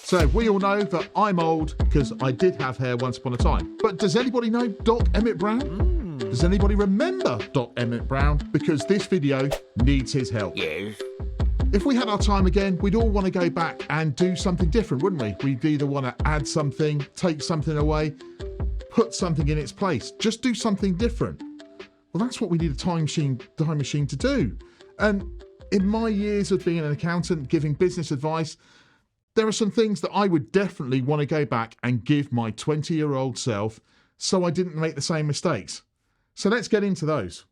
So we all know that I'm old because I did have hair once upon a time. But does anybody know Doc Emmett Brown? Does anybody remember Doc Emmett Brown? Because this video needs his help. Yes. If we had our time again, we'd all want to go back and do something different, wouldn't we? We'd either want to add something, take something away, put something in its place, just do something different. Well, that's what we need a time machine to do. And in my years of being an accountant, giving business advice, there are some things that I would definitely want to go back and give my 20-year-old self so I didn't make the same mistakes. So let's get into those.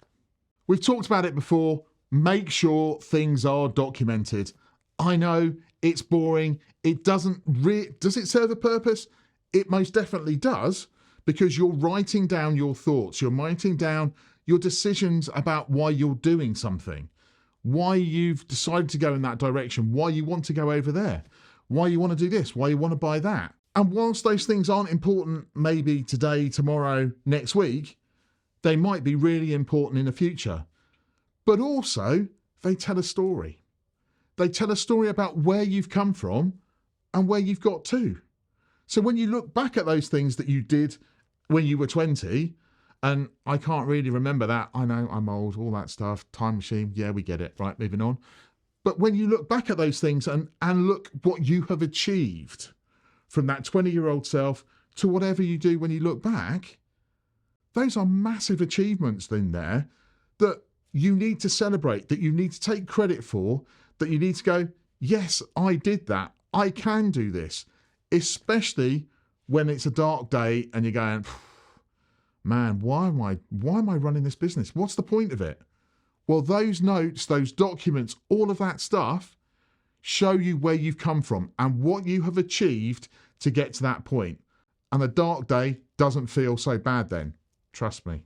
We've talked about it before. Make sure things are documented. I know it's boring. It does it serve a purpose? It most definitely does, because you're writing down your thoughts. You're writing down your decisions about why you're doing something, why you've decided to go in that direction, why you want to go over there, why you want to do this, why you want to buy that. And whilst those things aren't important maybe today, tomorrow, next week, they might be really important in the future. But also, they tell a story. They tell a story about where you've come from and where you've got to. So when you look back at those things that you did when you were 20, and I can't really remember that, I know I'm old, all that stuff, time machine, yeah, we get it, right, moving on. But when you look back at those things and look what you have achieved from that 20-year-old self to whatever you do when you look back, those are massive achievements in there that you need to celebrate, that you need to take credit for, that you need to go, yes, I did that. I can do this. Especially when it's a dark day and you're going, man, why am I running this business? What's the point of it? Well, those notes, those documents, all of that stuff show you where you've come from and what you have achieved to get to that point. And a dark day doesn't feel so bad then. Trust me.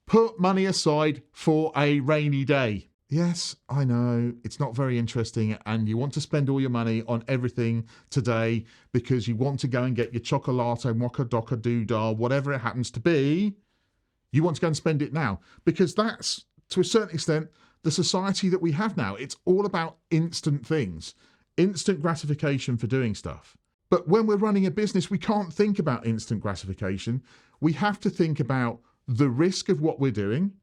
Put money aside for a rainy day. Yes, I know it's not very interesting and you want to spend all your money on everything today because you want to go and get your chocolate, mocha doca doodah, whatever it happens to be. You want to go and spend it now because that's, to a certain extent, the society that we have now. It's all about instant things, instant gratification for doing stuff. But when we're running a business, we can't think about instant gratification. We have to think about the risk of what we're doing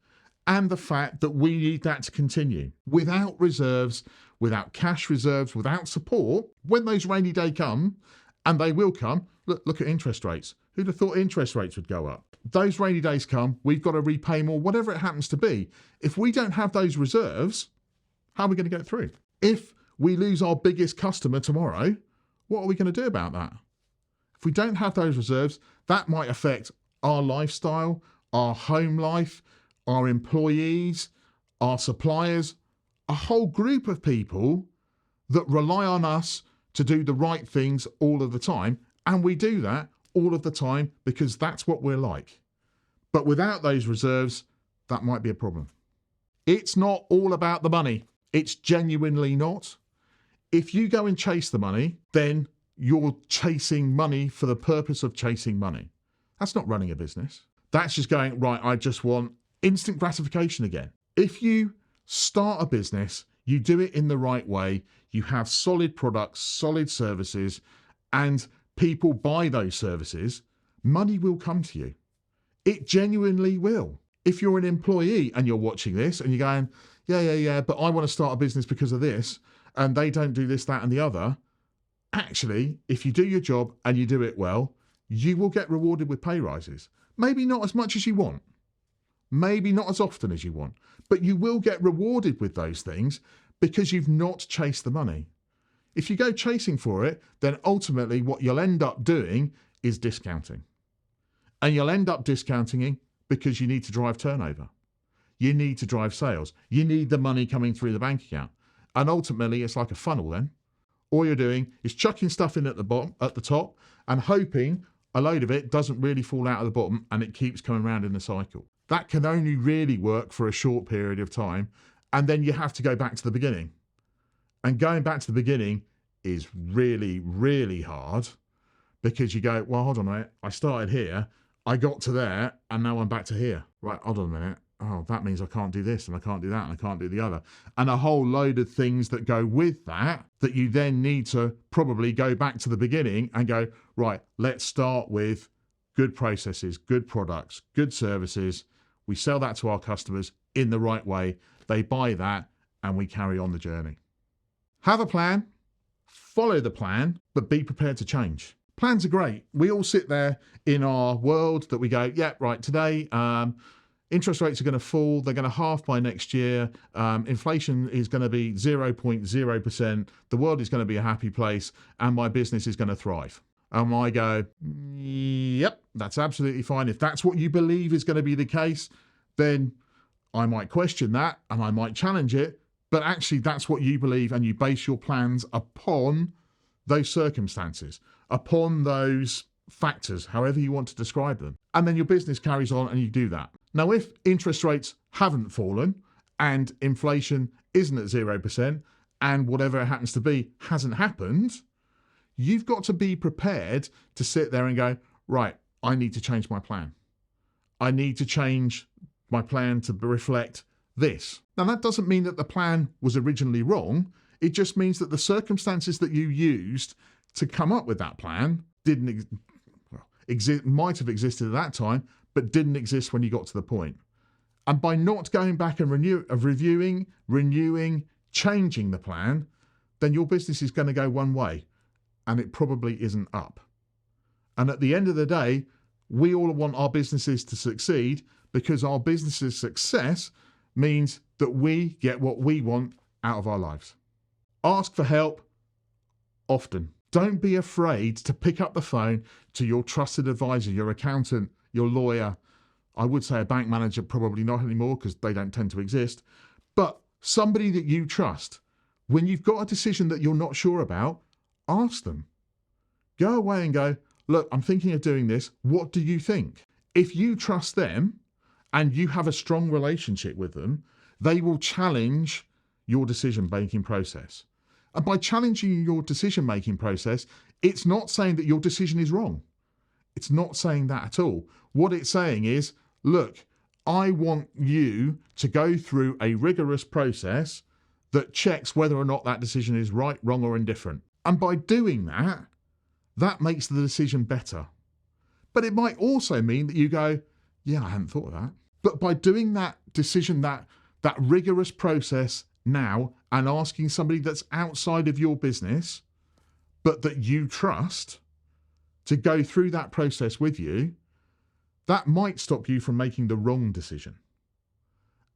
and the fact that we need that to continue. Without reserves, without cash reserves, without support, when those rainy days come, and they will come, look at interest rates. Who'd have thought interest rates would go up? Those rainy days come, we've got to repay more, whatever it happens to be. If we don't have those reserves, how are we going to get through? If we lose our biggest customer tomorrow, what are we going to do about that? If we don't have those reserves, that might affect our lifestyle, our home life, our employees, our suppliers, a whole group of people that rely on us to do the right things all of the time. And we do that all of the time because that's what we're like. But without those reserves, that might be a problem. It's not all about the money. It's genuinely not. If you go and chase the money, then you're chasing money for the purpose of chasing money. That's not running a business. That's just going, right, I just want instant gratification again. If you start a business, you do it in the right way, you have solid products, solid services, and people buy those services, money will come to you. It genuinely will. If you're an employee and you're watching this and you're going, yeah, but I want to start a business because of this, and they don't do this, that, and the other, actually, if you do your job and you do it well, you will get rewarded with pay rises. Maybe not as much as you want. Maybe not as often as you want, but you will get rewarded with those things because you've not chased the money. If you go chasing for it, then ultimately what you'll end up doing is discounting. And you'll end up discounting it because you need to drive turnover. You need to drive sales. You need the money coming through the bank account. And ultimately it's like a funnel then. All you're doing is chucking stuff in at the bottom, at the top, and hoping a load of it doesn't really fall out of the bottom and it keeps coming around in a cycle. That can only really work for a short period of time, and then you have to go back to the beginning. And going back to the beginning is really, really hard because you go, well, hold on a minute, I started here, I got to there, and now I'm back to here. Right, hold on a minute. oh, that means I can't do this and I can't do that and I can't do the other. And a whole load of things that go with that you then need to probably go back to the beginning and go, right, let's start with good processes, good products, good services. We sell that to our customers in the right way. They buy that and we carry on the journey. Have a plan, follow the plan, but be prepared to change. Plans are great. We all sit there in our world that we go, yeah, right, today, interest rates are going to fall. They're going to halve by next year. Inflation is going to be 0.0%. The world is going to be a happy place and my business is going to thrive. And I go, yep, that's absolutely fine. If that's what you believe is going to be the case, then I might question that and I might challenge it. But actually, that's what you believe and you base your plans upon those circumstances, upon those factors, however you want to describe them. And then your business carries on and you do that. Now, if interest rates haven't fallen and inflation isn't at 0% and whatever it happens to be hasn't happened, you've got to be prepared to sit there and go, right, I need to change my plan. I need to change my plan to reflect this. Now, that doesn't mean that the plan was originally wrong. It just means that the circumstances that you used to come up with that plan might have existed at that time, but didn't exist when you got to the point. And by not going back and reviewing, renewing, changing the plan, then your business is going to go one way, and it probably isn't up. And at the end of the day, we all want our businesses to succeed because our business's success means that we get what we want out of our lives. Ask for help often. Don't be afraid to pick up the phone to your trusted advisor, your accountant, your lawyer. I would say a bank manager, probably not anymore because they don't tend to exist, but somebody that you trust. When you've got a decision that you're not sure about, ask them. Go away and go, look, I'm thinking of doing this. What do you think? If you trust them and you have a strong relationship with them, they will challenge your decision-making process. And by challenging your decision-making process, it's not saying that your decision is wrong. It's not saying that at all. What it's saying is, look, I want you to go through a rigorous process that checks whether or not that decision is right, wrong, or indifferent. And by doing that, that makes the decision better. But it might also mean that you go, yeah, I hadn't thought of that. But by doing that decision, that rigorous process now, and asking somebody that's outside of your business, but that you trust, to go through that process with you, that might stop you from making the wrong decision.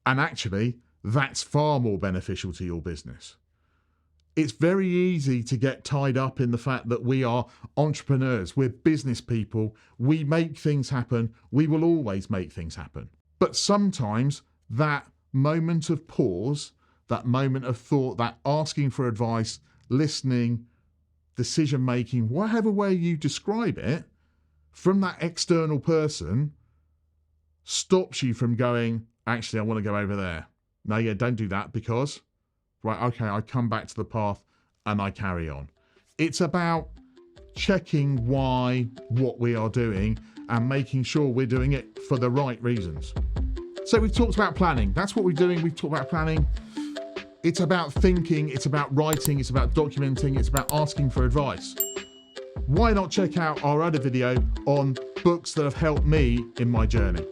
And actually, that's far more beneficial to your business. It's very easy to get tied up in the fact that we are entrepreneurs, we're business people, we make things happen, we will always make things happen. But sometimes that moment of pause, that moment of thought, that asking for advice, listening, decision-making, whatever way you describe it, from that external person, stops you from going, actually, I want to go over there. No, yeah, don't do that because, right, okay, I come back to the path and I carry on. It's about checking what we are doing and making sure we're doing it for the right reasons. So we've talked about planning. That's what we're doing. We've talked about planning. It's about thinking, it's about writing, it's about documenting, it's about asking for advice. Why not check out our other video on books that have helped me in my journey?